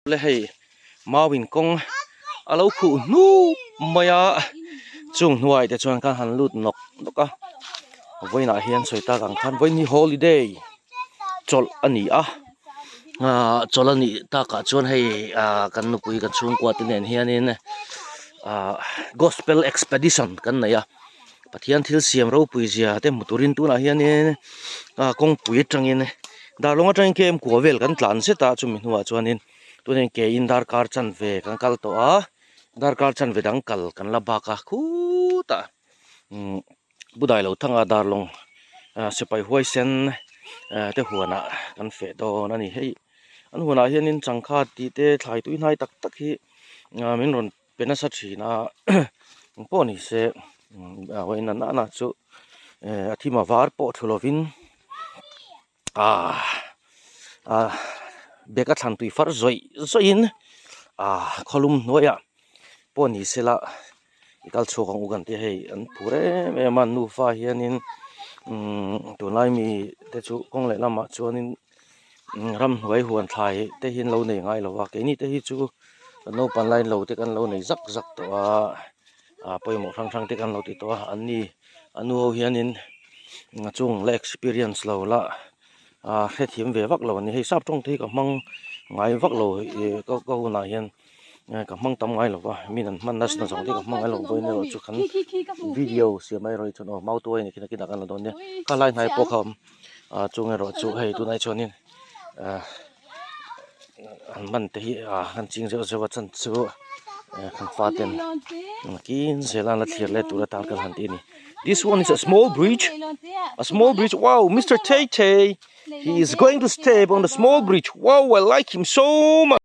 le hei mawin kong alo khu nu maya chung nuai te chuan kan han lut nok doka voina hian soita kan khan voini holiday chol ani chol ani ta ka chuan hei kan nupui kan chung kwa tin en hianin gospel expedition kan naya pathian thil siam ro pui zia te muturin tu na hianin kong pui tangin darlonga tang kem ko vel kan tlan se ta chumi nuwa chuanin tunen ke in dar kar chan ve kan kal to dar kar chan ve dang kal kan la ba ka khu ta budai lo thanga darlong sepai huai sen te huana kan fe do na ni hei an huana hianin changkha ti te thlai tu nai tak tak hi min ron pena sa thina po ni se waina na chu athima var po thulovin beka than tui far zoin kholum noya poni sela ikal chokang ugan te hei an pure me man nu fa hianin tunai mi te chu kong le lama chuanin ram huai huan thlai te hin lo nei ngai lowa ke ni te hi chu no pan line lo te kan lo nei zak zak to poimo thang te kan lo ti to anni anu ho hianin chung le experience lo la he thim ve vak lo ni hei sap tong the ka mang ngai vak lo ko na hian ka mang tam ngai lo wa minan man nas na jong te ka mang ai lo boi ne ro chu khan video sia mai roi chon mau to ni kina kan lo don ne ka lai nai po kham chung ro chu hei tu nai chonin an man te hi han ching je chan chu kan fa ten kin zelan la thir le tu la tal kan han ti ni. This one is a small bridge. Wow, Mr. Tay Tay. He is going to step on the small bridge. Wow, I like him so much.